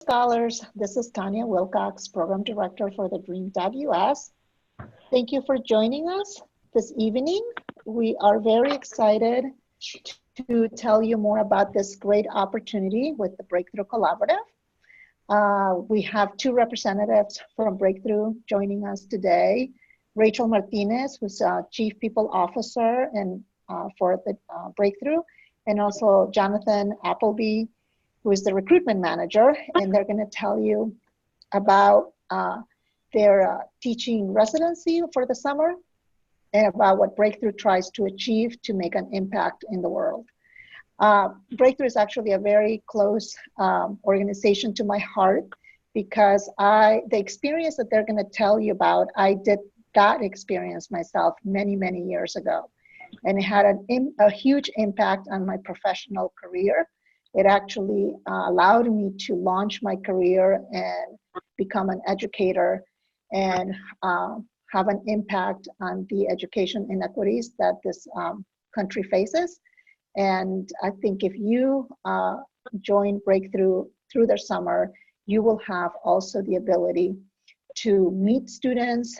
Scholars. This is Tanya Wilcox, Program Director for TheDream.Us. Thank you for joining us this evening. We are very excited to tell you more about this great opportunity with the Breakthrough Collaborative. We have two representatives from Breakthrough joining us today. Rachel Martinez, who's Chief People Officer for the Breakthrough, and also Jonathan Appleby, who is the recruitment manager, and they're going to tell you about their teaching residency for the summer and about what Breakthrough tries to achieve to make an impact in the world. Breakthrough is actually a very close organization to my heart because the experience that they're going to tell you about, I did that experience myself many, many years ago. And it had a huge impact on my professional career. It actually allowed me to launch my career and become an educator and have an impact on the education inequities that this country faces. And I think if you join Breakthrough through their summer, you will have also the ability to meet students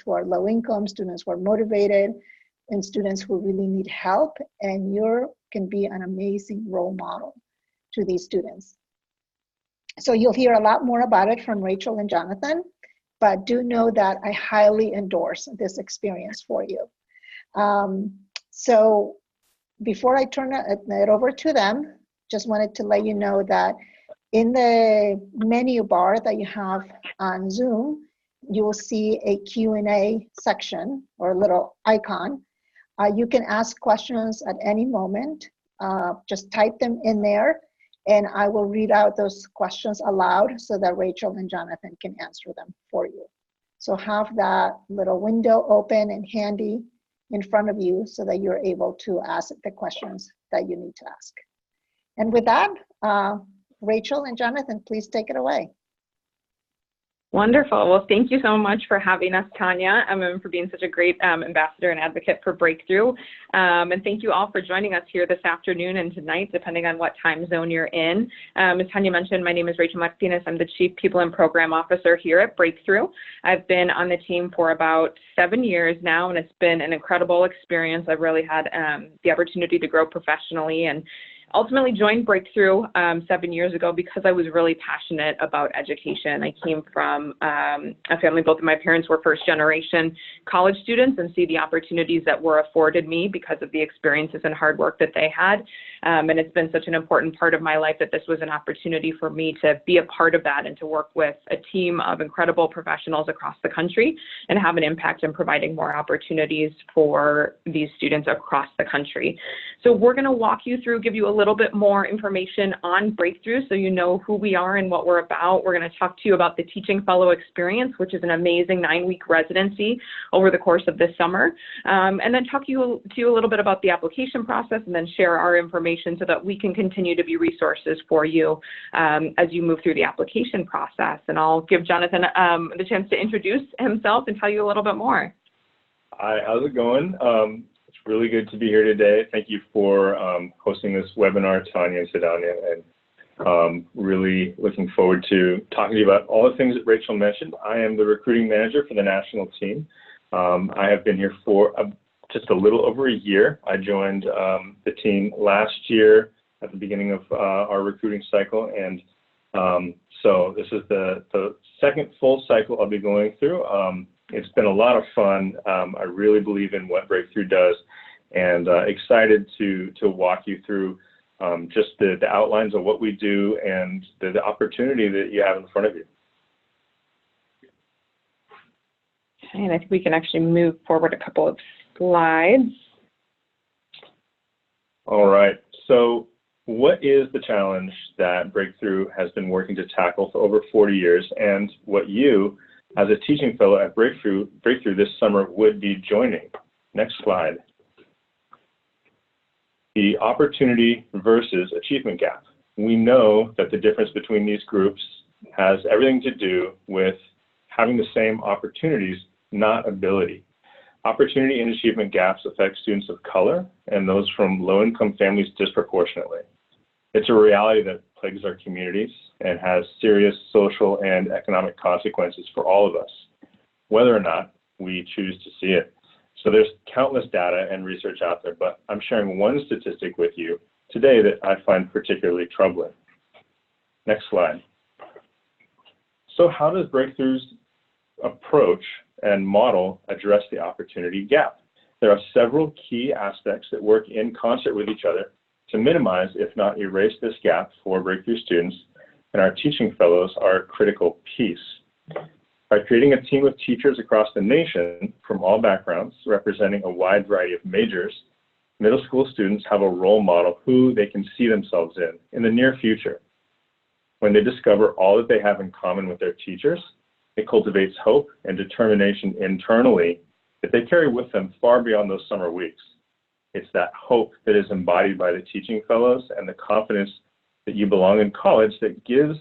who are low income, students who are motivated, and students who really need help, and you can be an amazing role model to these students. So you'll hear a lot more about it from Rachel and Jonathan, but do know that I highly endorse this experience for you. So before I turn it over to them, just wanted to let you know that in the menu bar that you have on Zoom, you will see a Q&A section or a little icon. You can ask questions at any moment. Just type them in there, and I will read out those questions aloud so that Rachel and Jonathan can answer them for you. So have that little window open and handy in front of you so that you're able to ask the questions that you need to ask. And with that, Rachel and Jonathan, please take it away. Wonderful. Well, thank you so much for having us, Tanya, and for being such a great ambassador and advocate for Breakthrough. And thank you all for joining us here this afternoon and tonight, depending on what time zone you're in. As Tanya mentioned, my name is Rachel Martinez. I'm the Chief People and Program Officer here at Breakthrough. I've been on the team for about 7 years now, and it's been an incredible experience. I've really had the opportunity to grow professionally and ultimately joined Breakthrough 7 years ago because I was really passionate about education. I came from a family, both of my parents were first generation college students, and see the opportunities that were afforded me because of the experiences and hard work that they had. And it's been such an important part of my life that this was an opportunity for me to be a part of that and to work with a team of incredible professionals across the country and have an impact in providing more opportunities for these students across the country. So we're going to walk you through, give you a little bit more information on Breakthrough so you know who we are and what we're about. We're going to talk to you about the Teaching Fellow Experience, which is an amazing 9-week residency over the course of this summer, and then talk to you a little bit about the application process and then share our information so that we can continue to be resources for you as you move through the application process. And I'll give Jonathan the chance to introduce himself and tell you a little bit more. Hi, how's it going? It's really good to be here today. Thank you for hosting this webinar, Tanya and Sedania, and really looking forward to talking to you about all the things that Rachel mentioned. I am the recruiting manager for the national team. I have been here for just a little over a year. I joined the team last year at the beginning of our recruiting cycle, and so this is the second full cycle I'll be going through. It's been a lot of fun. I really believe in what Breakthrough does, and excited to walk you through just the outlines of what we do and the opportunity that you have in front of you. Okay, and I think we can actually move forward a couple of slides. All right, so what is the challenge that Breakthrough has been working to tackle for over 40 years, and what you, as a teaching fellow at Breakthrough this summer, would be joining? Next slide. The opportunity versus achievement gap. We know that the difference between these groups has everything to do with having the same opportunities, not ability. Opportunity and achievement gaps affect students of color and those from low-income families disproportionately. It's a reality that plagues our communities and has serious social and economic consequences for all of us, whether or not we choose to see it. So there's countless data and research out there, but I'm sharing one statistic with you today that I find particularly troubling. Next slide. So how does Breakthrough's approach and model address the opportunity gap? There are several key aspects that work in concert with each other to minimize, if not erase, this gap for Breakthrough students, and our teaching fellows are a critical piece. By creating a team of teachers across the nation from all backgrounds, representing a wide variety of majors, middle school students have a role model who they can see themselves in the near future. When they discover all that they have in common with their teachers, it cultivates hope and determination internally that they carry with them far beyond those summer weeks. It's that hope that is embodied by the teaching fellows and the confidence that you belong in college that gives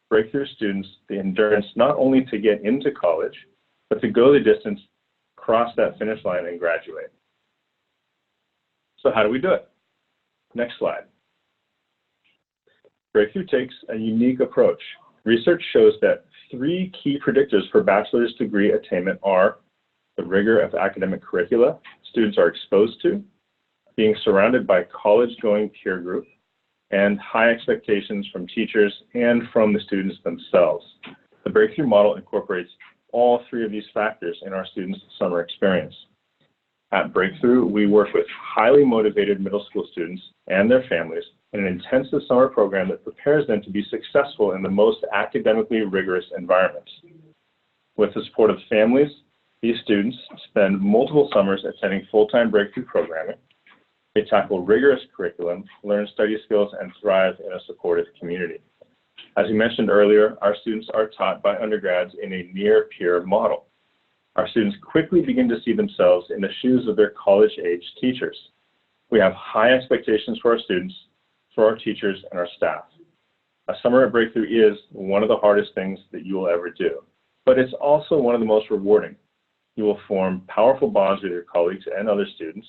Breakthrough students the endurance not only to get into college, but to go the distance, cross that finish line, and graduate. So how do we do it? Next slide. Breakthrough takes a unique approach. Research shows that 3 key predictors for bachelor's degree attainment are the rigor of academic curricula students are exposed to, being surrounded by college-going peer group, and high expectations from teachers and from the students themselves. The Breakthrough model incorporates all 3 of these factors in our students' summer experience. At Breakthrough, we work with highly motivated middle school students and their families in an intensive summer program that prepares them to be successful in the most academically rigorous environments. With the support of families, these students spend multiple summers attending full-time Breakthrough programming. They tackle rigorous curriculum, learn study skills, and thrive in a supportive community. As we mentioned earlier, our students are taught by undergrads in a near-peer model. Our students quickly begin to see themselves in the shoes of their college-age teachers. We have high expectations for our students, for our teachers, and our staff. A summer at Breakthrough is one of the hardest things that you will ever do, but it's also one of the most rewarding. You will form powerful bonds with your colleagues and other students.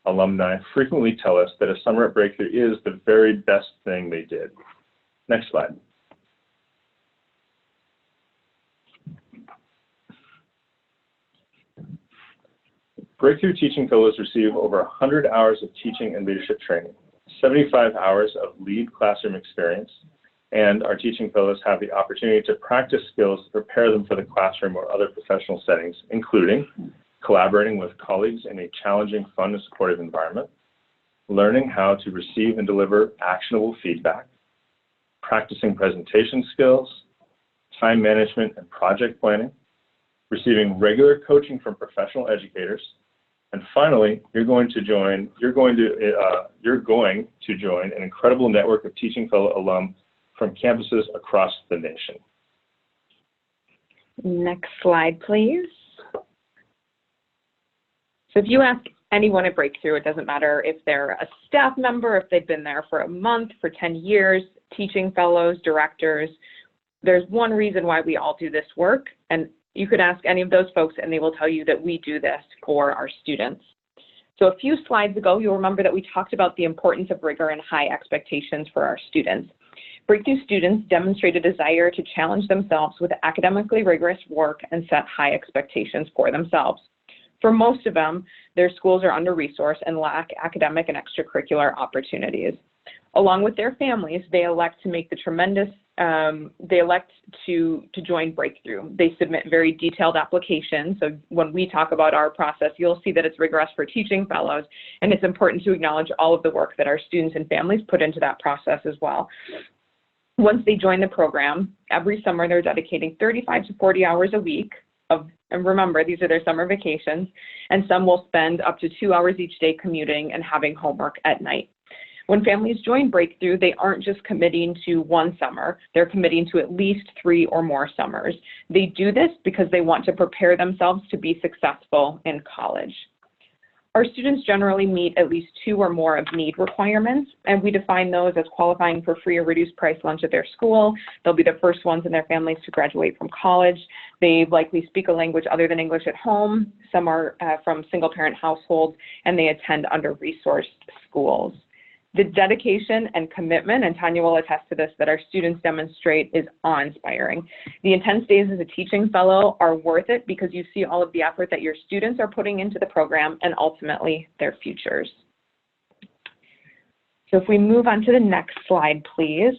Alumni frequently tell us that a summer at Breakthrough is the very best thing they did. Next slide. Breakthrough teaching fellows receive over 100 hours of teaching and leadership training, 75 hours of lead classroom experience, and our teaching fellows have the opportunity to practice skills to prepare them for the classroom or other professional settings, including collaborating with colleagues in a challenging, fun, and supportive environment, learning how to receive and deliver actionable feedback, practicing presentation skills, time management and project planning, receiving regular coaching from professional educators, and finally, you're going to join an incredible network of teaching fellow alum from campuses across the nation. Next slide, please. So if you ask anyone at Breakthrough, it doesn't matter if they're a staff member, if they've been there for a month, for 10 years, teaching fellows, directors, there's one reason why we all do this work, and you could ask any of those folks and they will tell you that we do this for our students. So a few slides ago, you'll remember that we talked about the importance of rigor and high expectations for our students. Breakthrough students demonstrate a desire to challenge themselves with academically rigorous work and set high expectations for themselves. For most of them, their schools are under-resourced and lack academic and extracurricular opportunities. Along with their families, they elect to make the to join Breakthrough. They submit very detailed applications. So when we talk about our process, you'll see that it's rigorous for teaching fellows, and it's important to acknowledge all of the work that our students and families put into that process as well. Once they join the program, every summer they're dedicating 35 to 40 hours a week and remember, these are their summer vacations, and some will spend up to 2 hours each day commuting and having homework at night. When families join Breakthrough, they aren't just committing to one summer, they're committing to at least 3 or more summers. They do this because they want to prepare themselves to be successful in college. Our students generally meet at least 2 or more of need requirements, and we define those as qualifying for free or reduced price lunch at their school. They'll be the first ones in their families to graduate from college. They likely speak a language other than English at home. Some are from single-parent households, and they attend under-resourced schools. The dedication and commitment, and Tanya will attest to this, that our students demonstrate is awe-inspiring. The intense days as a teaching fellow are worth it because you see all of the effort that your students are putting into the program and ultimately their futures. So if we move on to the next slide, please.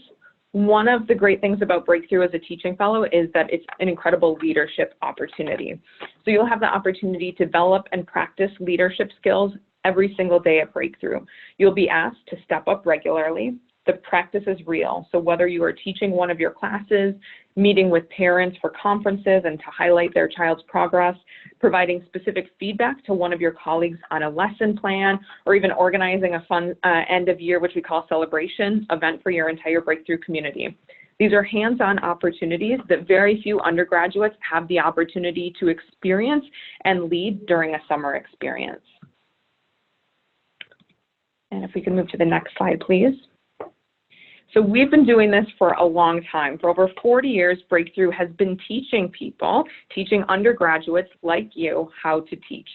One of the great things about Breakthrough as a teaching fellow is that it's an incredible leadership opportunity. So you'll have the opportunity to develop and practice leadership skills every single day at Breakthrough. You'll be asked to step up regularly. The practice is real. So whether you are teaching one of your classes, meeting with parents for conferences and to highlight their child's progress, providing specific feedback to one of your colleagues on a lesson plan, or even organizing a fun end of year, which we call celebration event for your entire Breakthrough community. These are hands-on opportunities that very few undergraduates have the opportunity to experience and lead during a summer experience. And if we can move to the next slide, please. So we've been doing this for a long time. For over 40 years, Breakthrough has been teaching people, teaching undergraduates like you, how to teach.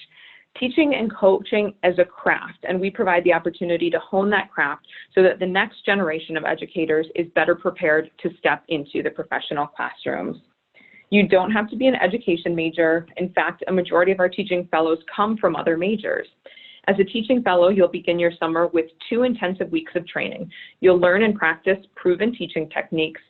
Teaching and coaching as a craft, and we provide the opportunity to hone that craft so that the next generation of educators is better prepared to step into the professional classrooms. You don't have to be an education major. In fact, a majority of our teaching fellows come from other majors. As a teaching fellow, you'll begin your summer with 2 intensive weeks of training. You'll learn and practice proven teaching techniques,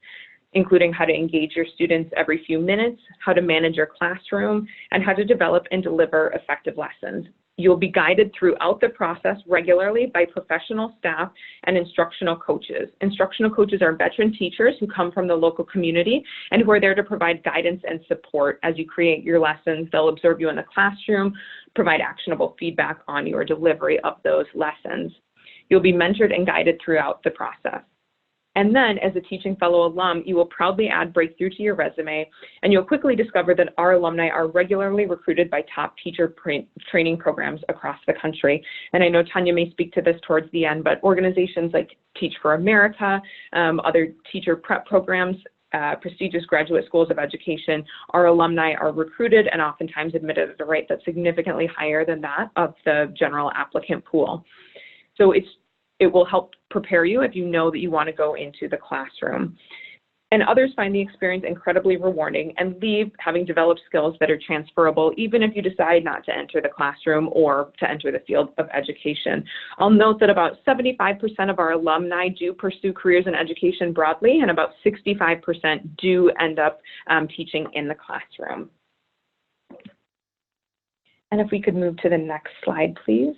including how to engage your students every few minutes, how to manage your classroom, and how to develop and deliver effective lessons. You'll be guided throughout the process regularly by professional staff and instructional coaches. Instructional coaches are veteran teachers who come from the local community and who are there to provide guidance and support as you create your lessons. They'll observe you in the classroom, provide actionable feedback on your delivery of those lessons. You'll be mentored and guided throughout the process. And then, as a teaching fellow alum, you will proudly add Breakthrough to your resume, and you'll quickly discover that our alumni are regularly recruited by top teacher training programs across the country. And I know Tanya may speak to this towards the end, but organizations like Teach for America, other teacher prep programs, prestigious graduate schools of education, our alumni are recruited and oftentimes admitted at a rate that's significantly higher than that of the general applicant pool. So it will help prepare you if you know that you want to go into the classroom. And others find the experience incredibly rewarding and leave having developed skills that are transferable, even if you decide not to enter the classroom or to enter the field of education. I'll note that about 75% of our alumni do pursue careers in education broadly, and about 65% do end up teaching in the classroom. And if we could move to the next slide, please.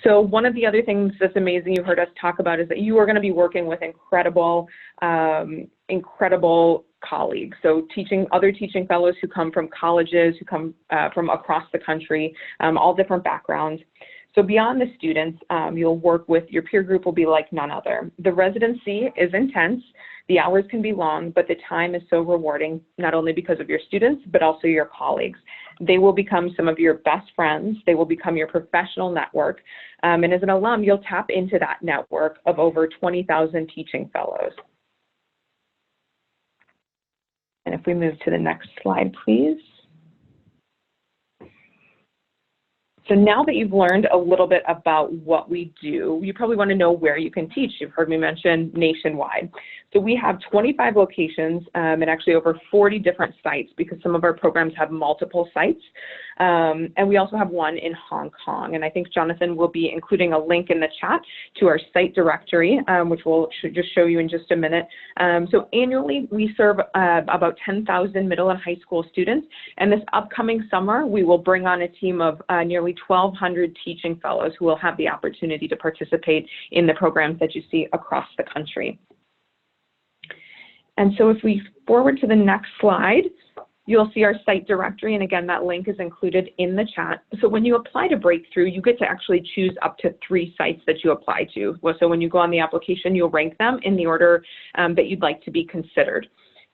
So one of the other things that's amazing you heard us talk about is that you are going to be working with incredible colleagues. So other teaching fellows who come from colleges, who come from across the country, all different backgrounds. So beyond the students, you'll work with, your peer group will be like none other. The residency is intense. The hours can be long, but the time is so rewarding, not only because of your students, but also your colleagues. They will become some of your best friends. They will become your professional network. And as an alum, you'll tap into that network of over 20,000 teaching fellows. And if we move to the next slide, please. So now that you've learned a little bit about what we do, you probably want to know where you can teach. You've heard me mention nationwide. So we have 25 locations and actually over 40 different sites, because some of our programs have multiple sites. And we also have one in Hong Kong. And I think Jonathan will be including a link in the chat to our site directory, which we'll just show you in just a minute. So annually, we serve about 10,000 middle and high school students. And this upcoming summer, we will bring on a team of nearly 1,200 teaching fellows who will have the opportunity to participate in the programs that you see across the country. And so if we forward to the next slide, you'll see our site directory. And again, that link is included in the chat. So when you apply to Breakthrough, you get to actually choose up to 3 sites that you apply to. So when you go on the application, you'll rank them in the order that you'd like to be considered.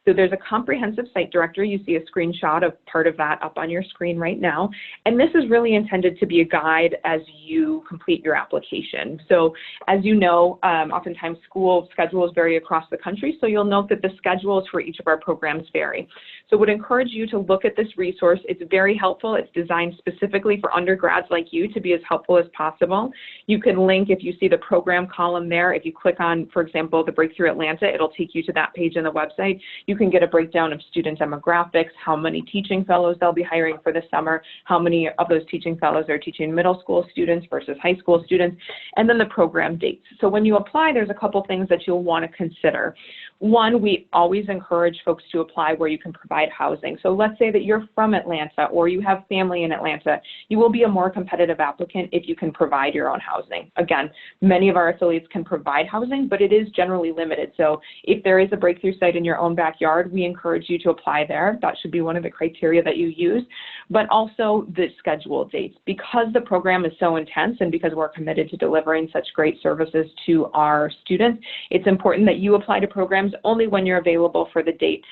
So there's a comprehensive site directory. You see a screenshot of part of that up on your screen right now. And this is really intended to be a guide as you complete your application. So as you know, oftentimes school schedules vary across the country. So you'll note that the schedules for each of our programs vary. So would encourage you to look at this resource. It's very helpful. It's designed specifically for undergrads like you to be as helpful as possible. You can link, if you see the program column there, if you click on, for example, the Breakthrough Atlanta, it'll take you to that page on the website. You can get a breakdown of student demographics, how many teaching fellows they'll be hiring for the summer, how many of those teaching fellows are teaching middle school students versus high school students, and then the program dates. So when you apply, there's a couple things that you'll want to consider. One, we always encourage folks to apply where you can provide housing. So let's say that you're from Atlanta or you have family in Atlanta. You will be a more competitive applicant if you can provide your own housing. Again, many of our affiliates can provide housing, but it is generally limited. So if there is a breakthrough site in your own backyard, we encourage you to apply there. That should be one of the criteria that you use, but also the schedule dates. Because the program is so intense and because we're committed to delivering such great services to our students, it's important that you apply to programs only when you're available for the date,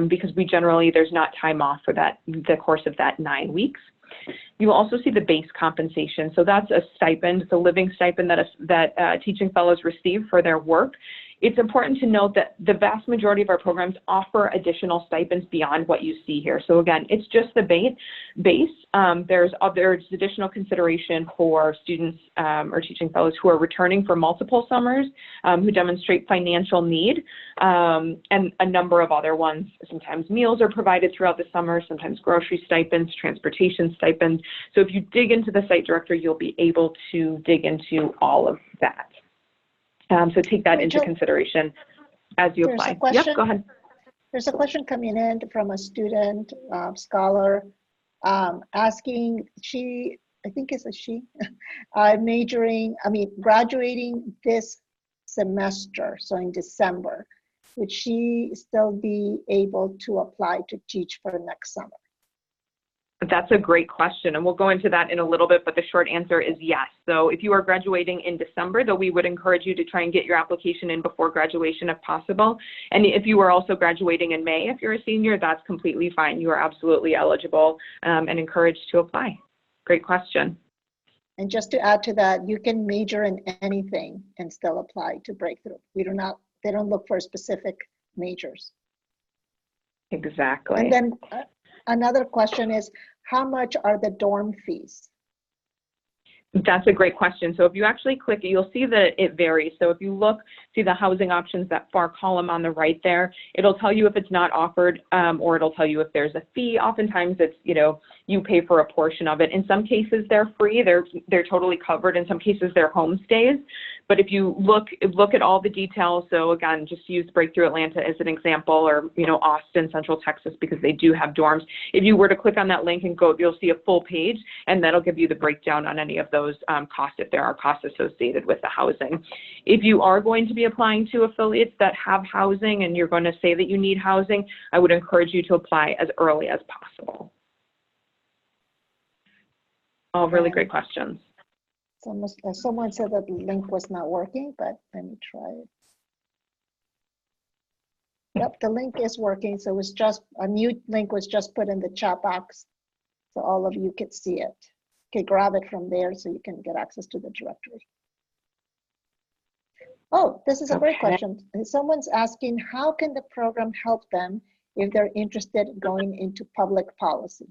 because we generally, there's not time off for that, the course of that 9 weeks. You will also see the base compensation. So that's a stipend, it's a living stipend that teaching fellows receive for their work. It's important to note that the vast majority of our programs offer additional stipends beyond what you see here. So again, it's just the base. There's additional consideration for students or teaching fellows who are returning for multiple summers, who demonstrate financial need, and a number of other ones. Sometimes meals are provided throughout the summer, sometimes grocery stipends, transportation stipends. So if you dig into the site directory, you'll be able to dig into all of that. So take that into consideration as you apply. Yep, go ahead. There's a question coming in from a student, scholar, asking, I think it's a she, graduating this semester, so in December, would she still be able to apply to teach for next summer? That's a great question, and we'll go into that in a little bit, but the short answer is yes. So if you are graduating in December, though, we would encourage you to try and get your application in before graduation if possible. And if you are also graduating in May, if you're a senior, that's completely fine. You are absolutely eligible and encouraged to apply. Great question. And just to add to that, you can major in anything and still apply to Breakthrough. They don't look for specific majors. Exactly. And then another question is, how much are the dorm fees? That's a great question. So if you actually click it, you'll see that it varies. So if you look, see the housing options, that far column on the right there, it'll tell you if it's not offered, or it'll tell you if there's a fee. Oftentimes it's, you pay for a portion of it. In some cases they're free, they're totally covered. In some cases they're homestays. But if you look at all the details, so again, just use Breakthrough Atlanta as an example, or Austin, Central Texas, because they do have dorms. If you were to click on that link and go, you'll see a full page, and that'll give you the breakdown on any of those costs, if there are costs associated with the housing. If you are going to be applying to affiliates that have housing and you're going to say that you need housing, I would encourage you to apply as early as possible. All really great questions. Someone said that the link was not working, but let me try it. Yep, the link is working. So it was just a new link was just put in the chat box, so all of you could see it. You can grab it from there so you can get access to the directory. Oh, this is a great question. Someone's asking, how can the program help them if they're interested in going into public policy?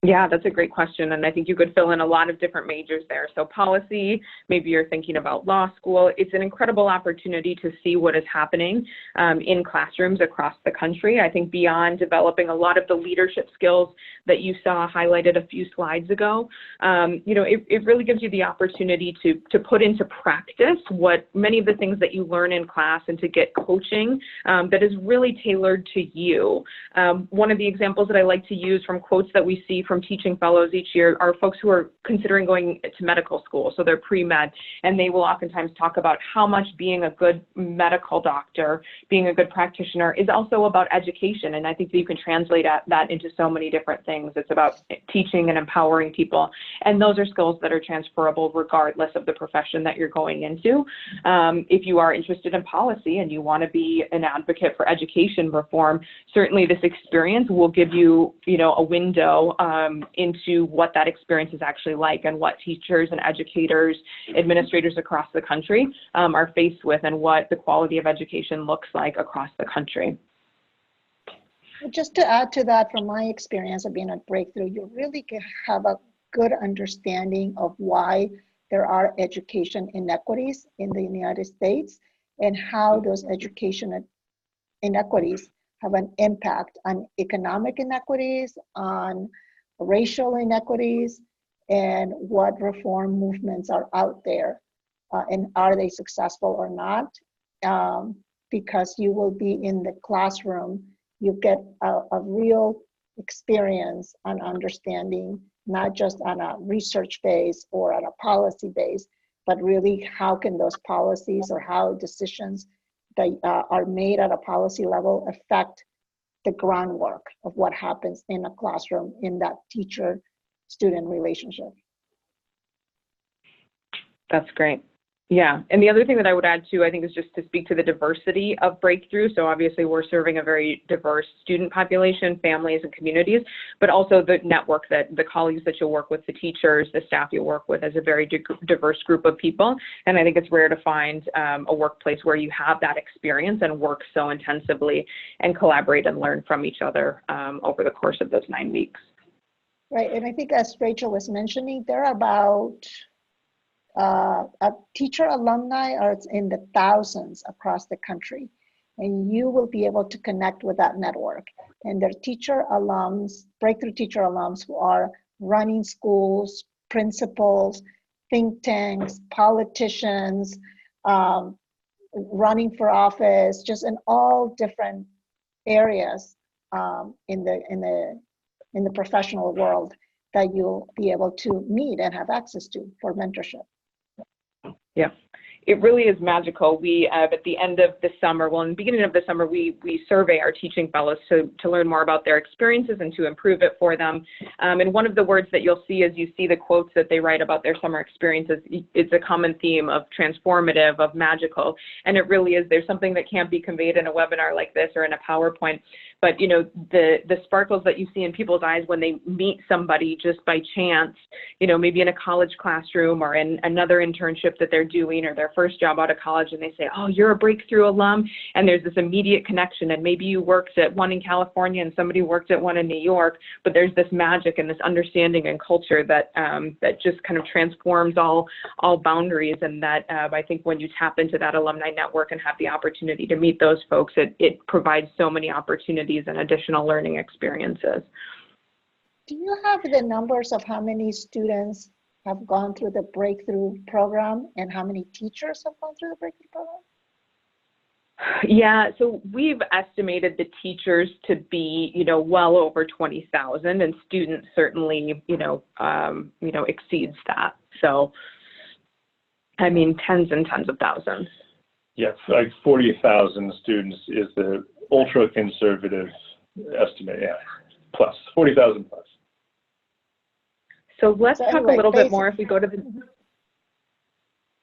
Yeah, that's a great question, and I think you could fill in a lot of different majors there. So policy, maybe you're thinking about law school. It's an incredible opportunity to see what is happening in classrooms across the country. I think beyond developing a lot of the leadership skills that you saw highlighted a few slides ago, it really gives you the opportunity to put into practice what many of the things that you learn in class, and to get coaching that is really tailored to you. One of the examples that I like to use from quotes that we see from teaching fellows each year are folks who are considering going to medical school, so they're pre-med, and they will oftentimes talk about how much being a good medical doctor, being a good practitioner is also about education. And I think that you can translate that into so many different things. It's about teaching and empowering people. And those are skills that are transferable regardless of the profession that you're going into. If you are interested in policy and you want to be an advocate for education reform, certainly this experience will give you, a window into what that experience is actually like and what teachers and educators, administrators across the country are faced with, and what the quality of education looks like across the country. Just to add to that, from my experience of being at Breakthrough, you really have a good understanding of why there are education inequities in the United States and how those education inequities have an impact on economic inequities, on racial inequities, and what reform movements are out there, and are they successful or not? Because you will be in the classroom, you get a real experience on understanding, not just on a research base or on a policy base, but really how can those policies or how decisions that are made at a policy level affect the groundwork of what happens in a classroom in that teacher-student relationship. That's great. Yeah, and the other thing that I would add too, I think, is just to speak to the diversity of Breakthrough. So obviously we're serving a very diverse student population, families and communities, but also the network, that the colleagues that you'll work with, the teachers, the staff you'll work with, as a very diverse group of people. And I think it's rare to find a workplace where you have that experience and work so intensively and collaborate and learn from each other over the course of those 9 weeks. Right, and I think as Rachel was mentioning, there are about teacher alumni are in the thousands across the country, and you will be able to connect with that network. And they're teacher alums, Breakthrough teacher alums, who are running schools, principals, think tanks, politicians, running for office, just in all different areas in the professional world that you'll be able to meet and have access to for mentorship. Yeah, it really is magical. We, at the end of the summer, well, in the beginning of the summer, we survey our teaching fellows to learn more about their experiences and to improve it for them. And one of the words that you'll see as you see the quotes that they write about their summer experiences, it's a common theme of transformative, of magical. And it really is. There's something that can't be conveyed in a webinar like this or in a PowerPoint. But, the sparkles that you see in people's eyes when they meet somebody just by chance, maybe in a college classroom or in another internship that they're doing, or their first job out of college, and they say, oh, you're a Breakthrough alum, and there's this immediate connection, and maybe you worked at one in California and somebody worked at one in New York, but there's this magic and this understanding and culture that that just kind of transforms all boundaries. And that I think when you tap into that alumni network and have the opportunity to meet those folks, it provides so many opportunities and additional learning experiences. Do you have the numbers of how many students have gone through the Breakthrough program and how many teachers have gone through the Breakthrough program? Yeah, so we've estimated the teachers to be, well over 20,000, and students certainly, exceeds that. So, I mean, tens and tens of thousands. Yes, like 40,000 students is the ultra conservative estimate. Yeah, plus 40,000 plus. So let's talk a little bit more if we go to the.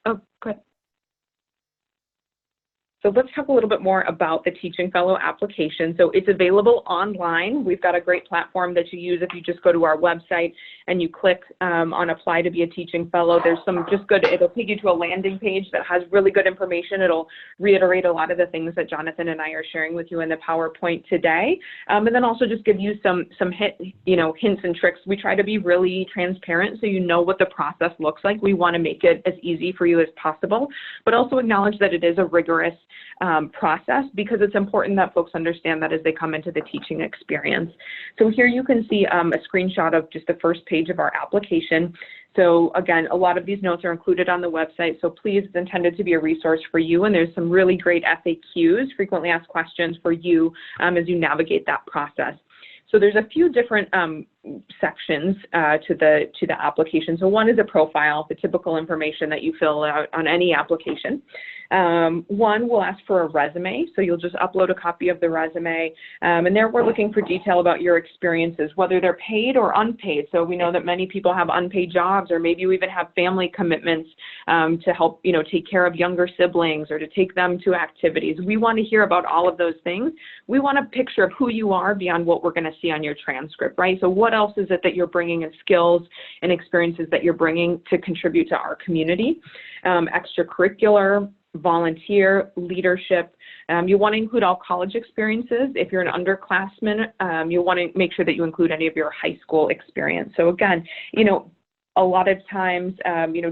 Oh, go ahead. So let's talk a little bit more about the Teaching Fellow application. So it's available online. We've got a great platform that you use if you just go to our website and you click on Apply to be a Teaching Fellow. There's some it'll take you to a landing page that has really good information. It'll reiterate a lot of the things that Jonathan and I are sharing with you in the PowerPoint today. And then also just give you some hints and tricks. We try to be really transparent so you know what the process looks like. We want to make it as easy for you as possible, but also acknowledge that it is a rigorous process, because it's important that folks understand that as they come into the teaching experience. So here you can see a screenshot of just the first page of our application. So again, a lot of these notes are included on the website, so please, it's intended to be a resource for you, and there's some really great FAQs, frequently asked questions, for you as you navigate that process. So there's a few different sections to the application. So one is a profile, the typical information that you fill out on any application. One will ask for a resume, so you'll just upload a copy of the resume, and there we're looking for detail about your experiences, whether they're paid or unpaid. So we know that many people have unpaid jobs, or maybe you even have family commitments to help, take care of younger siblings or to take them to activities. We want to hear about all of those things. We want a picture of who you are beyond what we're going to see on your transcript, right? So what else is it that you're bringing in skills and experiences that you're bringing to contribute to our community? Extracurricular, volunteer, leadership. You want to include all college experiences. If you're an underclassman, you want to make sure that you include any of your high school experience. So again, a lot of times,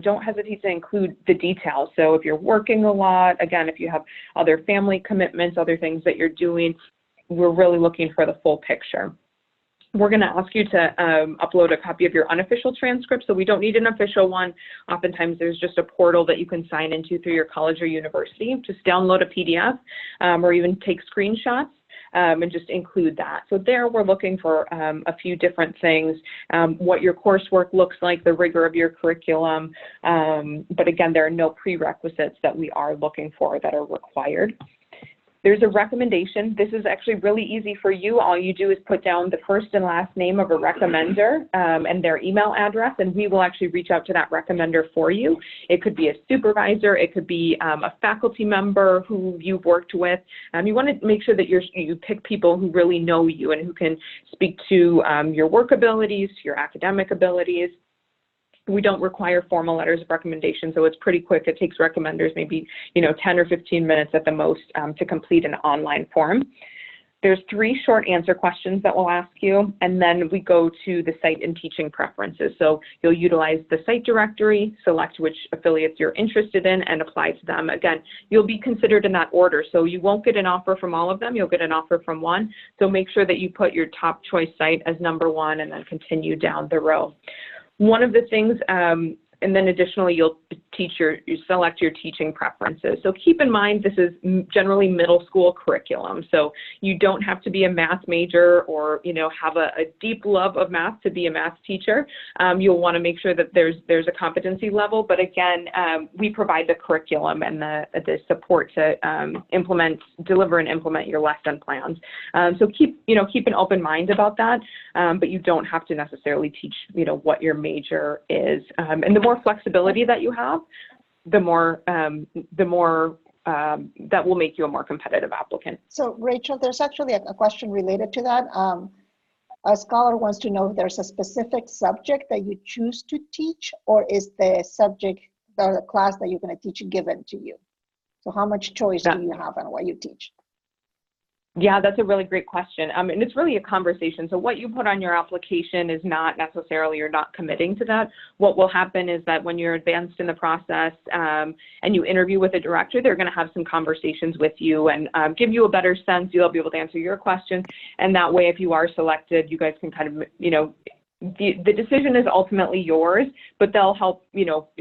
don't hesitate to include the details. So if you're working a lot, again, if you have other family commitments, other things that you're doing, we're really looking for the full picture. We're going to ask you to upload a copy of your unofficial transcript, so we don't need an official one. Oftentimes there's just a portal that you can sign into through your college or university. Just download a PDF or even take screenshots and just include that. So there we're looking for a few different things, what your coursework looks like, the rigor of your curriculum, but again, there are no prerequisites that we are looking for that are required. There's a recommendation. This is actually really easy for you. All you do is put down the first and last name of a recommender and their email address, and we will actually reach out to that recommender for you. It could be a supervisor. It could be a faculty member who you've worked with. You want to make sure that you pick people who really know you and who can speak to your work abilities, to your academic abilities. We don't require formal letters of recommendation, so it's pretty quick. It takes recommenders maybe 10 or 15 minutes at the most to complete an online form. There's 3 short answer questions that we'll ask you, and then we go to the site and teaching preferences. So you'll utilize the site directory, select which affiliates you're interested in, and apply to them. Again, you'll be considered in that order, so you won't get an offer from all of them. You'll get an offer from one. So make sure that you put your top choice site as number 1 and then continue down the row. One of the things, and then additionally, you select your teaching preferences. So keep in mind, this is generally middle school curriculum. So you don't have to be a math major or, have a deep love of math to be a math teacher. You'll want to make sure that there's a competency level. But again, we provide the curriculum and the support to deliver and implement your lesson plans. So keep an open mind about that. But you don't have to necessarily teach, what your major is. And the more flexibility that you have, the more that will make you a more competitive applicant. So Rachel, there's actually a question related to that. A scholar wants to know if there's a specific subject that you choose to teach, or is the subject or the class that you're going to teach given to you? So how much choice do you have on what you teach? Yeah, that's a really great question. And it's really a conversation. So what you put on your application is not necessarily, you're not committing to that. What will happen is that when you're advanced in the process and you interview with a director, they're going to have some conversations with you and give you a better sense. You'll be able to answer your questions. And that way, if you are selected, you guys can kind of, the decision is ultimately yours, but they'll help,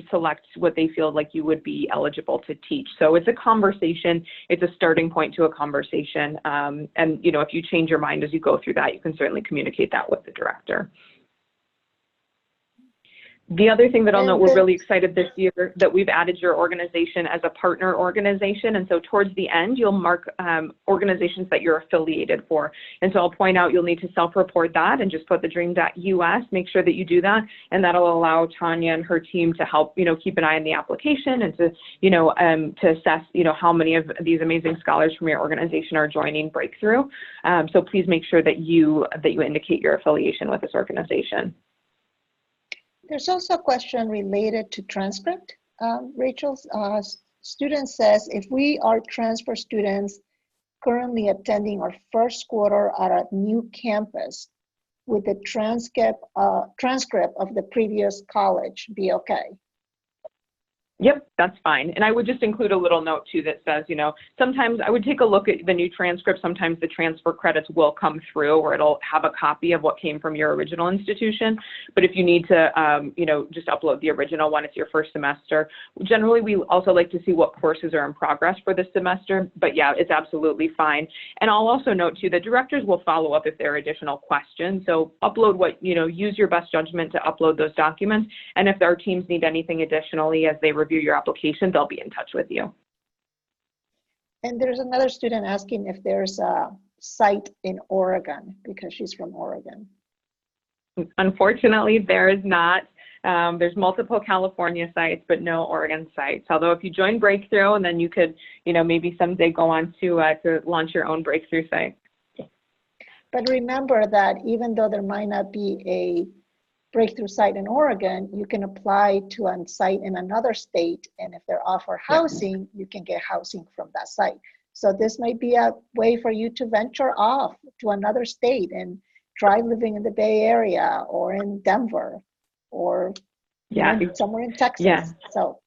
select what they feel like you would be eligible to teach. So it's a conversation. It's a starting point to a conversation. And, if you change your mind as you go through that, you can certainly communicate that with the director. The other thing that I'll note, we're really excited this year that we've added your organization as a partner organization. And so towards the end, you'll mark organizations that you're affiliated for. And so I'll point out you'll need to self-report that and just put TheDream.Us, make sure that you do that. And that'll allow Tanya and her team to help, keep an eye on the application and to, to assess, how many of these amazing scholars from your organization are joining Breakthrough. So please make sure that you indicate your affiliation with this organization. There's also a question related to Transcript. Rachel's student says, if we are transfer students currently attending our first quarter at a new campus, would the transcript of the previous college be okay? Yep, that's fine. And I would just include a little note too that says, sometimes I would take a look at the new transcript. Sometimes the transfer credits will come through, or it'll have a copy of what came from your original institution. But if you need to, just upload the original one, it's your first semester. Generally, we also like to see what courses are in progress for this semester. But yeah, it's absolutely fine. And I'll also note too that directors will follow up if there are additional questions. So upload use your best judgment to upload those documents. And if our teams need anything additionally as they review your application, they'll be in touch with you. And there's another student asking if there's a site in Oregon, because she's from Oregon. Unfortunately, there is not. There's multiple California sites, but no Oregon sites. Although if you join Breakthrough, and then you could, maybe someday go on to launch your own Breakthrough site. But remember that even though there might not be a Breakthrough site in Oregon, you can apply to a site in another state, and if they're offer housing, you can get housing from that site. So this might be a way for you to venture off to another state and try living in the Bay Area or in Denver or somewhere in Texas. Yeah. So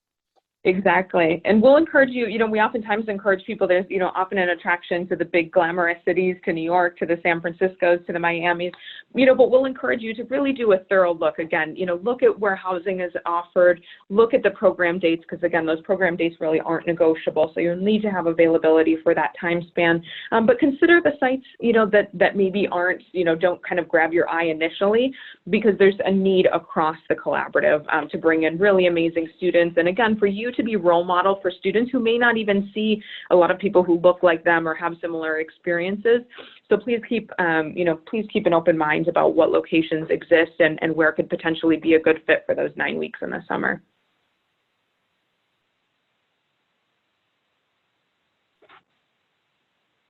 exactly. And we'll encourage you, we oftentimes encourage people, there's, often an attraction to the big glamorous cities, to New York, to the San Franciscos, to the Miamis, but we'll encourage you to really do a thorough look. Again, look at where housing is offered, look at the program dates, because again, those program dates really aren't negotiable. So you'll need to have availability for that time span. But consider the sites, that maybe aren't, don't kind of grab your eye initially, because there's a need across the collaborative to bring in really amazing students. And again, for you to be role model for students who may not even see a lot of people who look like them or have similar experiences. So please keep, please keep an open mind about what locations exist and where could potentially be a good fit for those 9 weeks in the summer.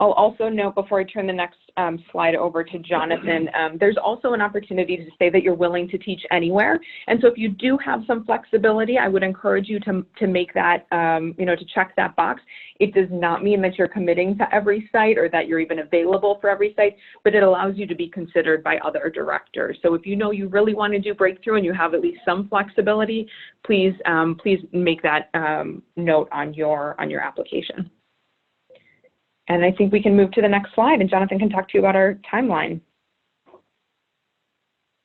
I'll also note before I turn the next slide over to Jonathan, there's also an opportunity to say that you're willing to teach anywhere. And so if you do have some flexibility, I would encourage you to make that, to check that box. It does not mean that you're committing to every site or that you're even available for every site, but it allows you to be considered by other directors. So if you know you really want to do Breakthrough and you have at least some flexibility, please make that note on your application. And I think we can move to the next slide, and Jonathan can talk to you about our timeline.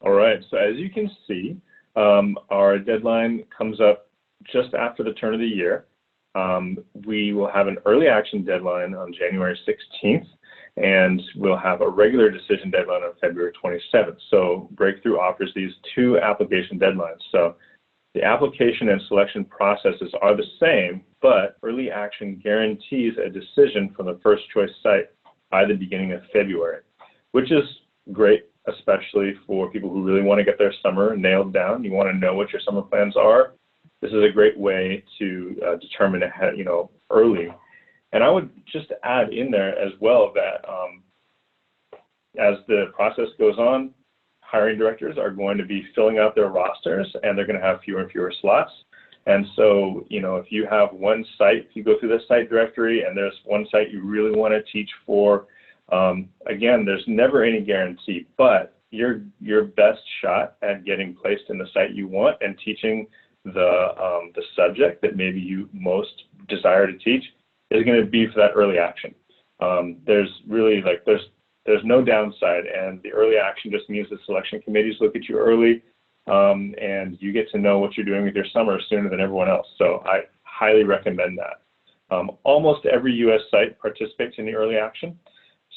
All right, so as you can see, our deadline comes up just after the turn of the year. We will have an early action deadline on January 16th, and we'll have a regular decision deadline on February 27th. So Breakthrough offers these two application deadlines. So the application and selection processes are the same, but early action guarantees a decision from the first choice site by the beginning of February, which is great, especially for people who really want to get their summer nailed down. You want to know what your summer plans are. This is a great way to determine ahead, early. And I would just add in there as well that as the process goes on, hiring directors are going to be filling out their rosters, and they're going to have fewer and fewer slots. And so, if you have one site, if you go through the site directory and there's one site you really want to teach for, again, there's never any guarantee, but your best shot at getting placed in the site you want and teaching the subject that maybe you most desire to teach is going to be for that early action. There's really there's no downside, and the early action just means the selection committees look at you early, and you get to know what you're doing with your summer sooner than everyone else. So I highly recommend that. Almost every U.S. site participates in the early action,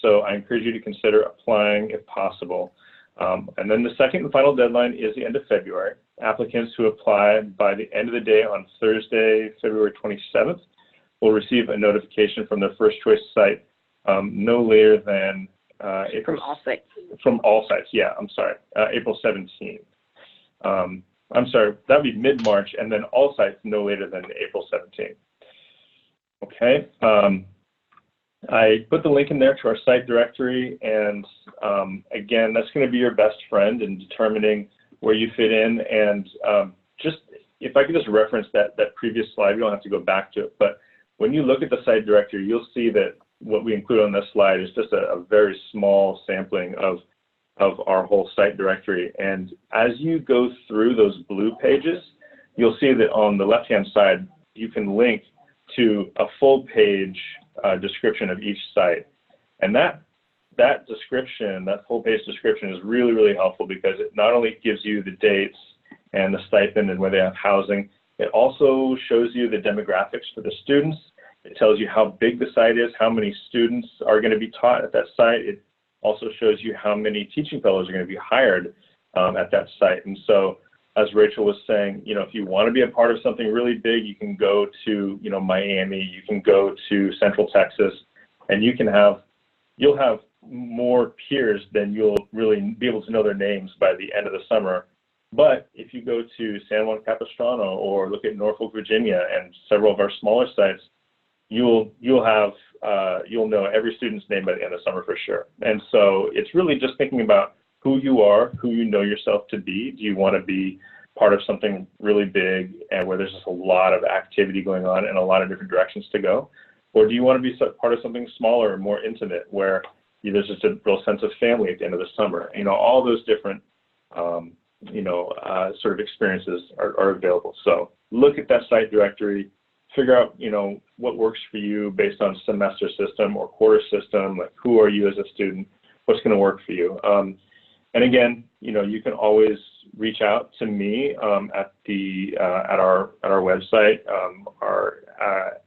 so I encourage you to consider applying if possible. And then the second and final deadline is the end of February. Applicants who apply by the end of the day on Thursday, February 27th, will receive a notification from their first choice site no later than from all sites. From all sites, yeah, I'm sorry, April 17th. I'm sorry, that would be mid-March, and then all sites no later than April 17th. Okay, I put the link in there to our site directory, and again, that's going to be your best friend in determining where you fit in. And just if I could just reference that previous slide, you don't have to go back to it, but when you look at the site directory, you'll see that what we include on this slide is just a very small sampling of our whole site directory. And as you go through those blue pages, you'll see that on the left-hand side, you can link to a full-page description of each site. And that description, that full-page description is really, really helpful because it not only gives you the dates and the stipend and where they have housing, it also shows you the demographics for the students. It tells you how big the site is, how many students are going to be taught at that site. It also shows you how many teaching fellows are going to be hired at that site. And so, as Rachel was saying, if you want to be a part of something really big, you can go to, Miami, you can go to Central Texas, and you'll have more peers than you'll really be able to know their names by the end of the summer. But if you go to San Juan Capistrano or look at Norfolk, Virginia, and several of our smaller sites, you'll know every student's name by the end of summer for sure. And so it's really just thinking about who you are, who you know yourself to be. Do you want to be part of something really big and where there's just a lot of activity going on and a lot of different directions to go? Or do you want to be part of something smaller and more intimate where there's just a real sense of family at the end of the summer? All those different sort of experiences are available. So look at that site directory, figure out, what works for you based on semester system or quarter system, like who are you as a student, what's going to work for you. And again, you can always reach out to me at our website. Our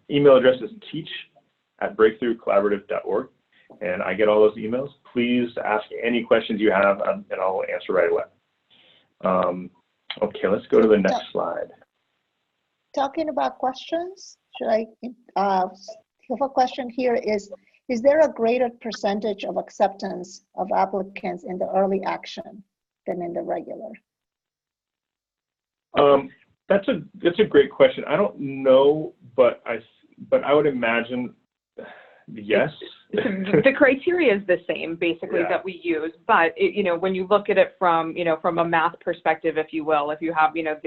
email address is teach@breakthroughcollaborative.org, and I get all those emails. Please ask any questions you have, and I'll answer right away. Okay, let's go to the next slide. Talking about questions, should I have a question here is there a greater percentage of acceptance of applicants in the early action than in the regular? That's a great question. I don't know, but I would imagine yes. The criteria is the same, basically, that we use, but when you look at it from a math perspective, if you will, if you have you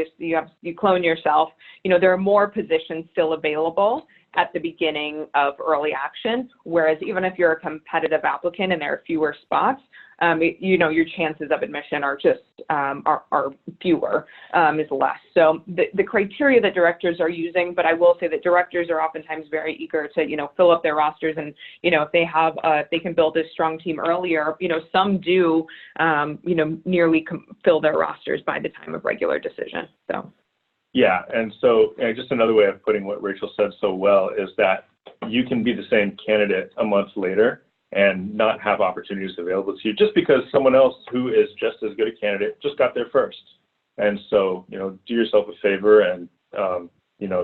clone yourself, there are more positions still available at the beginning of early action, whereas even if you're a competitive applicant and there are fewer spots, your chances of admission are just are fewer, is less. So the criteria that directors are using, but I will say that directors are oftentimes very eager to fill up their rosters, and if they have they can build a strong team earlier. Some do nearly fill their rosters by the time of regular decision. So. Yeah, and so just another way of putting what Rachel said so well is that you can be the same candidate a month later and not have opportunities available to you just because someone else who is just as good a candidate just got there first. And so, do yourself a favor and,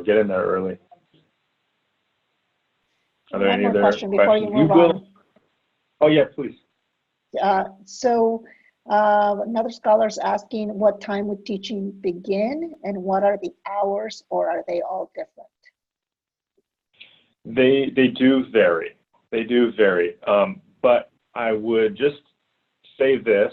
get in there early. Are there any other questions? Before you move on. Oh, yeah, please. Another scholar is asking, what time would teaching begin and what are the hours, or are they all different? They do vary. They do vary. But I would just say this,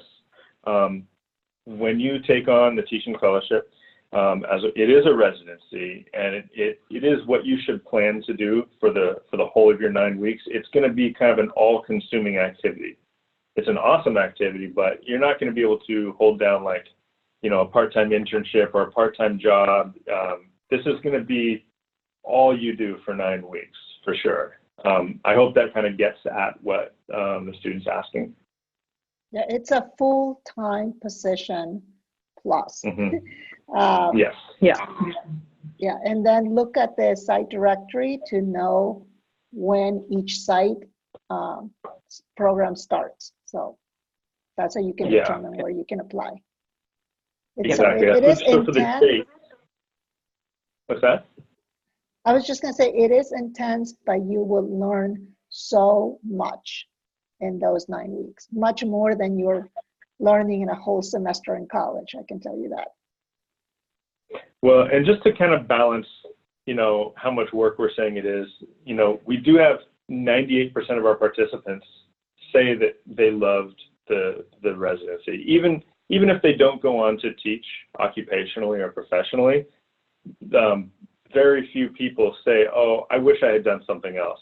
when you take on the teaching fellowship, it is a residency, and it is what you should plan to do for the whole of your 9 weeks. It's going to be kind of an all-consuming activity. It's an awesome activity, but you're not going to be able to hold down a part-time internship or a part-time job. This is going to be all you do for 9 weeks, for sure. I hope that kind of gets at what the student's asking. Yeah, it's a full-time position plus. Mm-hmm. Yes. Yeah. Yeah, and then look at the site directory to know when each site program starts. So that's how you can determine where you can apply. Exactly. It is so for the state. What's that? I was just going to say it is intense, but you will learn so much in those 9 weeks, much more than you're learning in a whole semester in college. I can tell you that. Well, and just to kind of balance, how much work we're saying it is, we do have 98% of our participants say that they loved the residency. Even if they don't go on to teach occupationally or professionally, very few people say, oh, I wish I had done something else.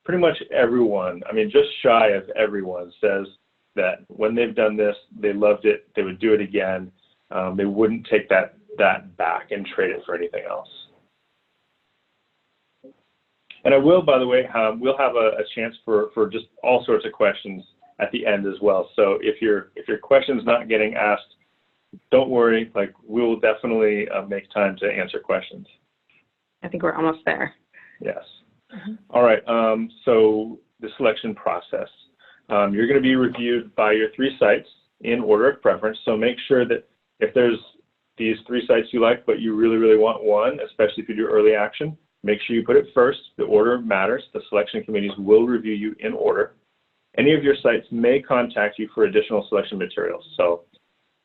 Pretty much everyone, just shy of everyone, says that when they've done this, they loved it, they would do it again. They wouldn't take that that back and trade it for anything else. And I will, by the way, we'll have a chance for just all sorts of questions at the end as well. So if your question's not getting asked, don't worry. Like, we will definitely make time to answer questions. I think we're almost there. Yes. All right. So the selection process. You're going to be reviewed by your 3 sites in order of preference. So make sure that if there's these 3 sites you like, but you really, really want one, especially if you do early action, make sure you put it first. The order matters. The selection committees will review you in order. Any of your sites may contact you for additional selection materials. So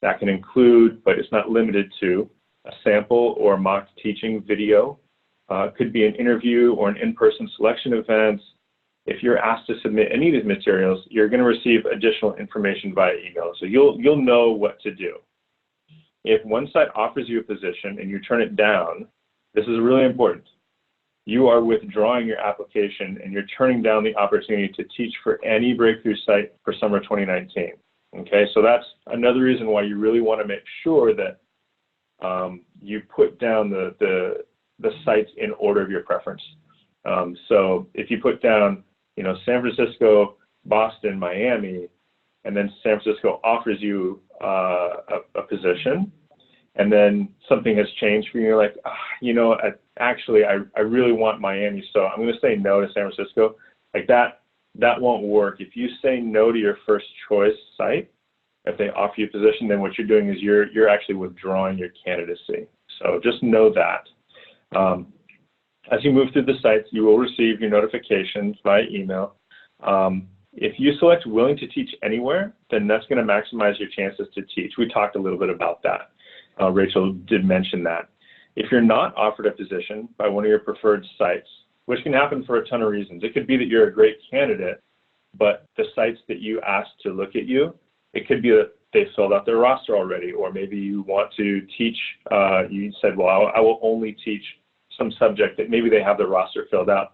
that can include, but it's not limited to, a sample or mock teaching video. Could be an interview or an in-person selection event. If you're asked to submit any of these materials, you're going to receive additional information via email. So you'll know what to do. If one site offers you a position and you turn it down, this is really important. You are withdrawing your application and you're turning down the opportunity to teach for any breakthrough site for summer 2019. Okay, so that's another reason why you really want to make sure that you put down the sites in order of your preference. So if you put down, San Francisco, Boston, Miami, and then San Francisco offers you a position, and then something has changed for you, you're like, actually, I really want Miami, so I'm going to say no to San Francisco. Like that won't work. If you say no to your first choice site, if they offer you a position, then what you're doing is you're actually withdrawing your candidacy. So just know that. As you move through the sites, you will receive your notifications via email. If you select willing to teach anywhere, then that's going to maximize your chances to teach. We talked a little bit about that. Rachel did mention that. If you're not offered a position by one of your preferred sites, which can happen for a ton of reasons. It could be that you're a great candidate, but the sites that you asked to look at you, it could be that they filled out their roster already, or maybe you want to teach, you said, well, I will only teach some subject that maybe they have the roster filled out.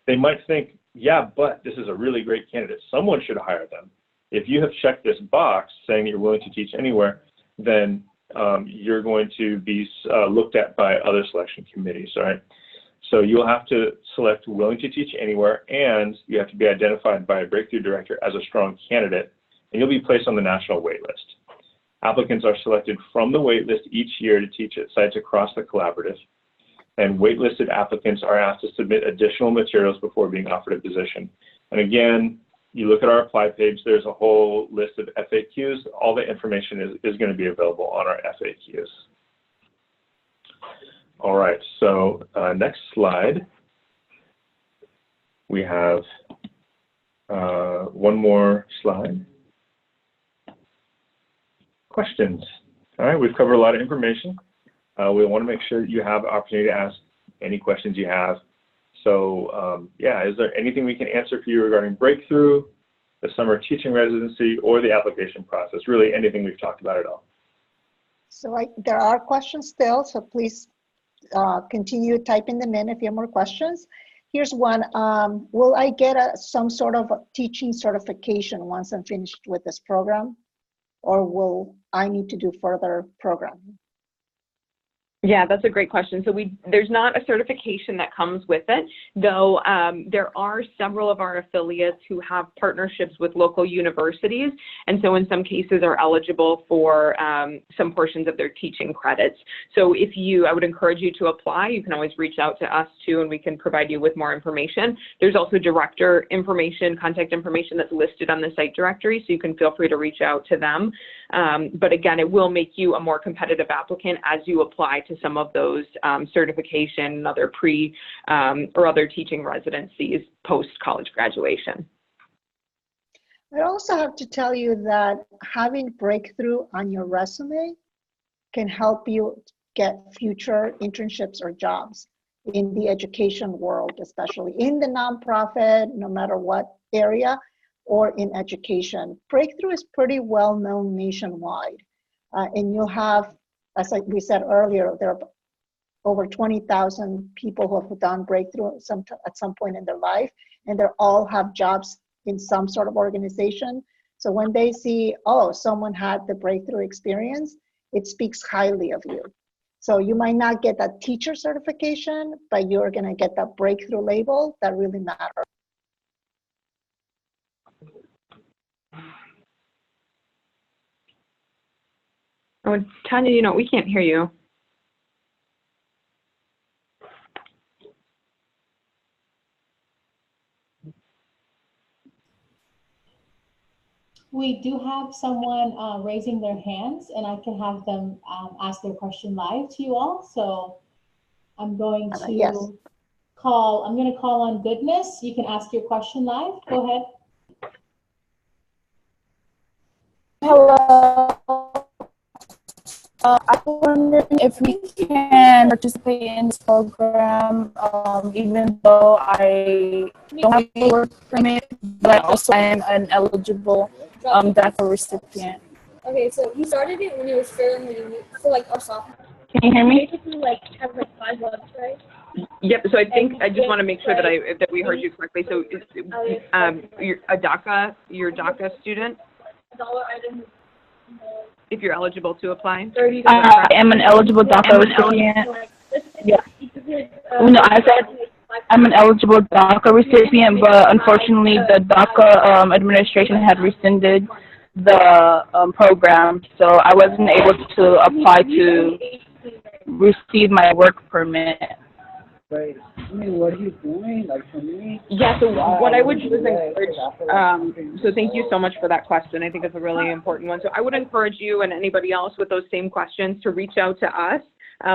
They might think, yeah, but this is a really great candidate. Someone should hire them. If you have checked this box saying that you're willing to teach anywhere, then you're going to be looked at by other selection committees, all right? So you'll have to select willing to teach anywhere, and you have to be identified by a breakthrough director as a strong candidate, and you'll be placed on the national wait list. Applicants are selected from the wait list each year to teach at sites across the collaborative, and waitlisted applicants are asked to submit additional materials before being offered a position. And again, you look at our apply page, there's a whole list of FAQs. All the information is going to be available on our FAQs. All right, so next slide. We have one more slide. Questions. All right, we've covered a lot of information. We want to make sure that you have the opportunity to ask any questions you have. So yeah, is there anything we can answer for you regarding breakthrough, the summer teaching residency, or the application process? Really anything we've talked about at all. So there are questions still, so please continue typing them in if you have more questions. Here's one. Will I get some sort of teaching certification once I'm finished with this program? Or will I need to do further programming? Yeah, that's a great question. So there's not a certification that comes with it, though there are several of our affiliates who have partnerships with local universities, and so in some cases are eligible for some portions of their teaching credits. So I would encourage you to apply. You can always reach out to us too, and we can provide you with more information. There's also director information, contact information that's listed on the site directory, so you can feel free to reach out to them. But again, it will make you a more competitive applicant as you apply to some of those certification and other or other teaching residencies post-college graduation. I also have to tell you that having breakthrough on your resume can help you get future internships or jobs in the education world, especially in the nonprofit, no matter what area, or in education. Breakthrough is pretty well known nationwide, and you'll have, as we said earlier, there are over 20,000 people who have done breakthrough at some point in their life, and they all have jobs in some sort of organization. So when they see, oh, someone had the breakthrough experience, it speaks highly of you. So you might not get that teacher certification, but you're going to get that breakthrough label that really matters. Oh, Tanya, you know, we can't hear you. We do have someone raising their hands, and I can have them ask their question live to you all. So I'm going to Yes. I'm going to call on Goodness. You can ask your question live. Go ahead. Hello. I was wondering if we can participate in this program, even though I don't have a work permit, but also I am an eligible DACA recipient. Okay, so he started it when he was fairly for like our sophomore. Can you hear me? Basically, like have like 5 months, right? Yep. So I think I just want to make sure that we heard you correctly. So, you're a DACA student. Dollar item. If you're eligible to apply. I am an eligible DACA recipient. Yeah. No, I said I'm an eligible DACA recipient, but unfortunately the DACA administration had rescinded the program, so I wasn't able to apply to receive my work permit. Right. I mean, what are you doing? Like for me? Yeah, so what I would do is encourage, so thank you so much for that question. I think it's a really important one. So I would encourage you and anybody else with those same questions to reach out to us.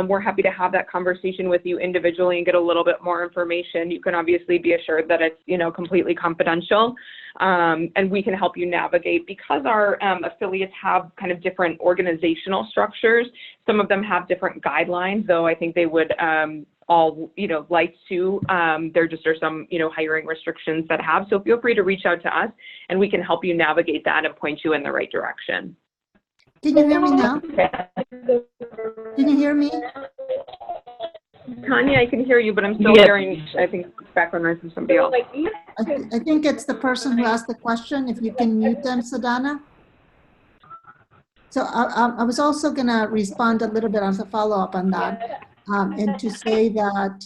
We're happy to have that conversation with you individually and get a little bit more information. You can obviously be assured that it's, you know, completely confidential, and we can help you navigate. Because our affiliates have kind of different organizational structures, some of them have different guidelines, though I think they would all, you know, like to, there just are some, you know, hiring restrictions that have. So feel free to reach out to us and we can help you navigate that and point you in the right direction. Can you hear me now? Can you hear me? Tanya, I can hear you, but I'm still hearing, I think, background noise from somebody else. I think it's the person who asked the question. If you can mute them, Sadhana. So I was also going to respond a little bit as a follow-up on that, and to say that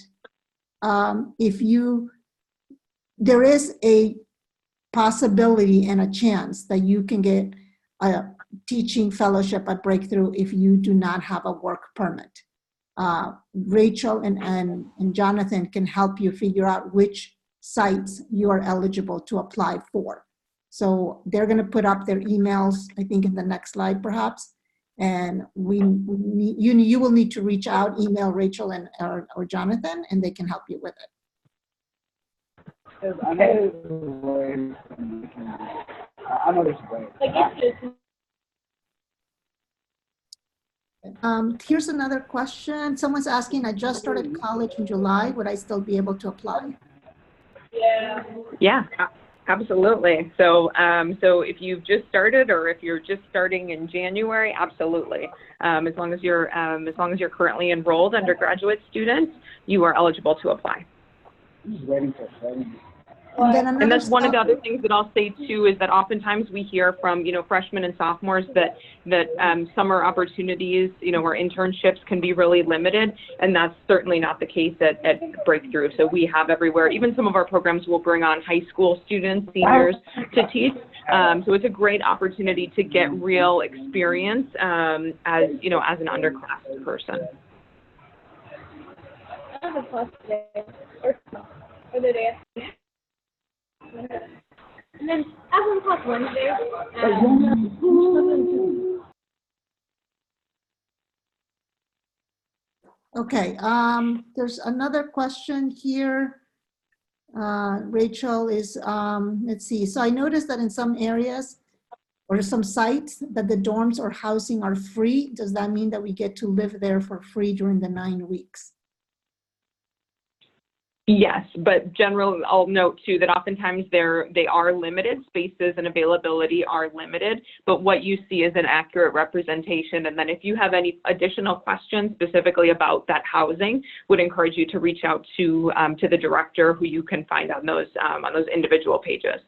there is a possibility and a chance that you can get a teaching fellowship at Breakthrough if you do not have a work permit. Rachel and Jonathan can help you figure out which sites you are eligible to apply for. So they're going to put up their emails, I think, in the next slide, perhaps. And you will need to reach out, email Rachel or Jonathan, and they can help you with it. I know there's a way. Here's another question. Someone's asking, I just started college in July. Would I still be able to apply? Yeah, absolutely. So, so if you've just started or if you're just starting in January, absolutely. As long as you're currently enrolled undergraduate students, you are eligible to apply. I'm just waiting for it. And that's one of the other things that I'll say too, is that oftentimes we hear from, you know, freshmen and sophomores that summer opportunities, you know, or internships can be really limited, and that's certainly not the case at Breakthrough. So we have everywhere. Even some of our programs will bring on high school students, seniors, to teach. So it's a great opportunity to get real experience as, you know, as an underclass person. I have a class today, or the day after. And then I have one class Wednesday. Okay, there's another question here. Rachel is, let's see. So I noticed that in some areas or some sites that the dorms or housing are free. Does that mean that we get to live there for free during the 9 weeks? Yes, but generally, I'll note too that oftentimes they are limited, spaces and availability are limited, but what you see is an accurate representation. And then if you have any additional questions specifically about that housing, would encourage you to reach out to the director, who you can find on those individual pages.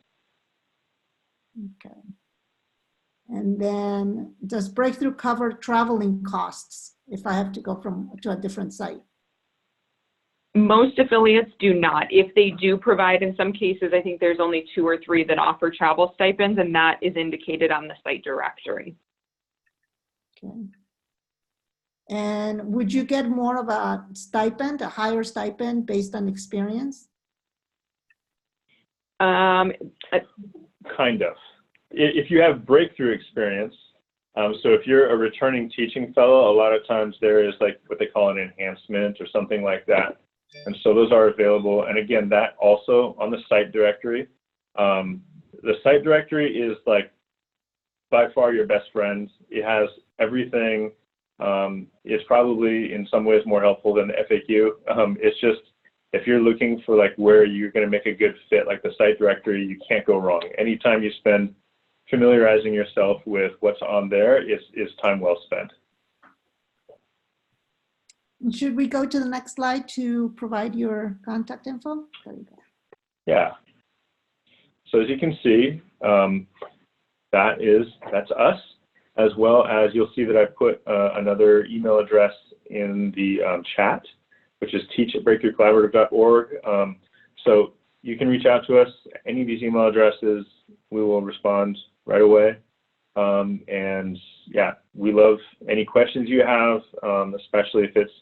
Okay. And then, does Breakthrough cover traveling costs if I have to go to a different site? Most affiliates do not. If they do provide, in some cases, I think there's only 2 or 3 that offer travel stipends, and that is indicated on the site directory. Okay. And would you get more of a stipend, a higher stipend based on experience? Kind of. If you have breakthrough experience, so if you're a returning teaching fellow, a lot of times there is like what they call an enhancement or something like that. And so those are available. And again, that also on the site directory. The site directory is like by far your best friend. It has everything. It's probably in some ways more helpful than the FAQ. It's just, if you're looking for like where you're going to make a good fit, like the site directory, you can't go wrong. Anytime you spend familiarizing yourself with what's on there is time well spent. Should we go to the next slide to provide your contact info? There you go. Yeah. So as you can see, that's us, as well as you'll see that I put another email address in the chat, which is teach@breakthroughcollaborative.org. So you can reach out to us, any of these email addresses, we will respond right away. And yeah, we love any questions you have, especially if it's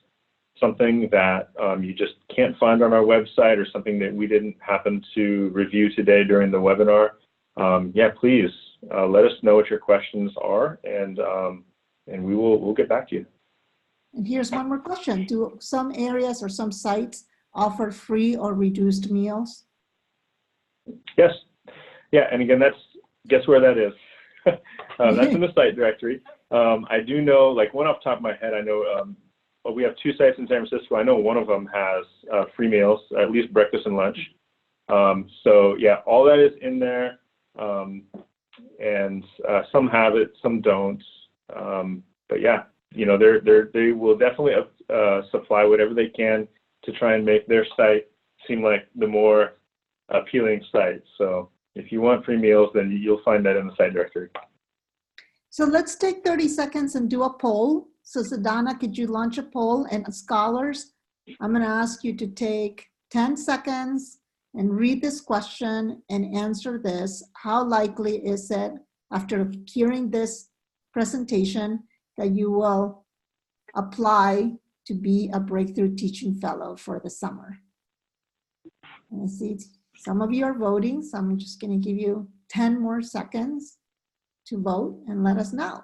something that you just can't find on our website or something that we didn't happen to review today during the webinar. Yeah, please let us know what your questions are, and we'll get back to you. And here's one more question. Do some areas or some sites offer free or reduced meals? Yes. Yeah, and again, guess where that is? That's in the site directory. I do know, like one off the top of my head, I know we have 2 sites in San Francisco. I know one of them has free meals, at least breakfast and lunch. So yeah, all that is in there. And some have it, some don't. But yeah, you know, they will definitely supply whatever they can to try and make their site seem like the more appealing site. So if you want free meals, then you'll find that in the site directory. So let's take 30 seconds and do a poll. So Sadhana, could you launch a poll? And scholars, I'm going to ask you to take 10 seconds and read this question and answer this. How likely is it, after hearing this presentation, that you will apply to be a breakthrough teaching fellow for the summer? And I see some of you are voting, so I'm just going to give you 10 more seconds to vote and let us know.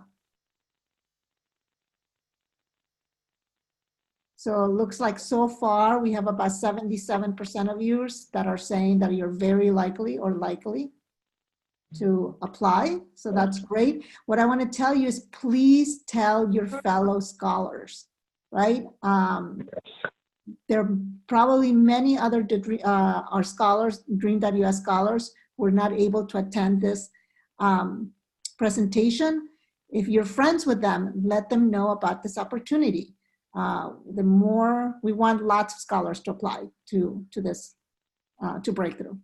So it looks like so far we have about 77% of viewers that are saying that you're very likely or likely to apply. So that's great. What I want to tell you is please tell your fellow scholars, right? There are probably many other our scholars, Dream.Us scholars, who are not able to attend this presentation. If you're friends with them, let them know about this opportunity. The more, we want lots of scholars to apply to this, to Breakthrough.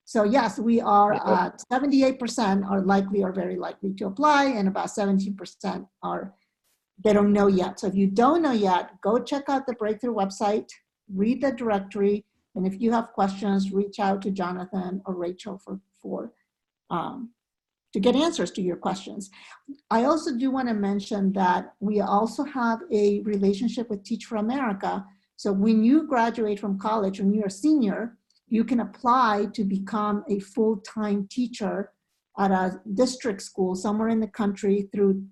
So yes, we are at 78% are likely or very likely to apply, and about 17% are, they don't know yet. So if you don't know yet, go check out the Breakthrough website, read the directory, and if you have questions, reach out to Jonathan or Rachel to get answers to your questions. I also do want to mention that we also have a relationship with Teach for America. So when you graduate from college, when you're a senior, you can apply to become a full-time teacher at a district school somewhere in the country through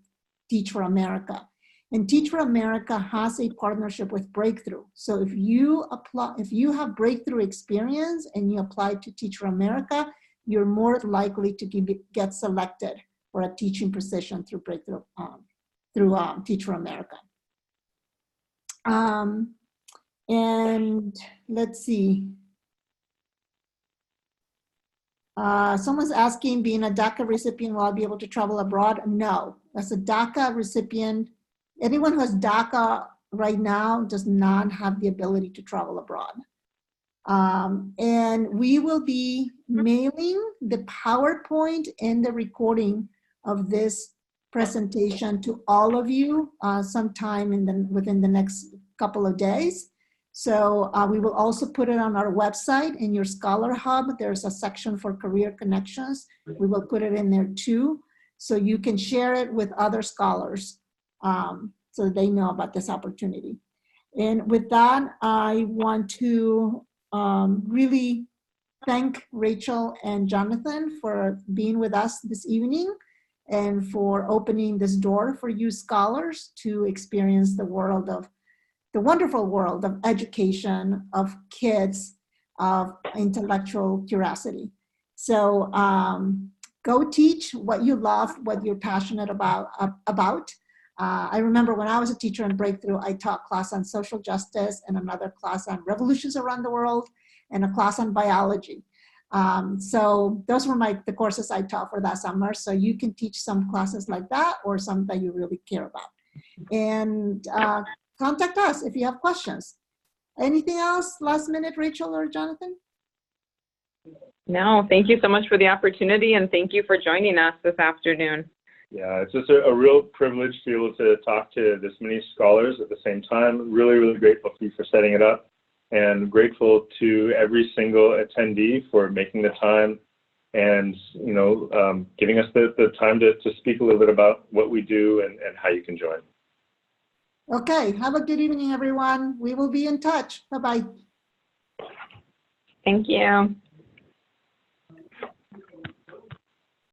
Teach for America. And Teach for America has a partnership with Breakthrough. So if you apply, if you have Breakthrough experience and you apply to Teach for America, you're more likely to get selected for a teaching position through Breakthrough, through Teach for America. And let's see. Someone's asking, being a DACA recipient, will I be able to travel abroad? No, as a DACA recipient, anyone who has DACA right now does not have the ability to travel abroad. And we will be mailing the PowerPoint and the recording of this presentation to all of you sometime within the next couple of days. So we will also put it on our website in your Scholar Hub. There's a section for career connections. We will put it in there too, so you can share it with other scholars so they know about this opportunity. And with that, I want to really thank Rachel and Jonathan for being with us this evening and for opening this door for you scholars to experience the wonderful world of education, of kids, of intellectual curiosity. So go teach what you love, what you're passionate about. I remember when I was a teacher in Breakthrough, I taught class on social justice and another class on revolutions around the world and a class on biology. So those were the courses I taught for that summer. So you can teach some classes like that or some that you really care about. And contact us if you have questions. Anything else last minute, Rachel or Jonathan? No, thank you so much for the opportunity, and thank you for joining us this afternoon. Yeah, it's just a real privilege to be able to talk to this many scholars at the same time. Really, really grateful to you for setting it up, and grateful to every single attendee for making the time and giving us the time to speak a little bit about what we do and how you can join. Okay, have a good evening, everyone. We will be in touch. Bye-bye. Thank you.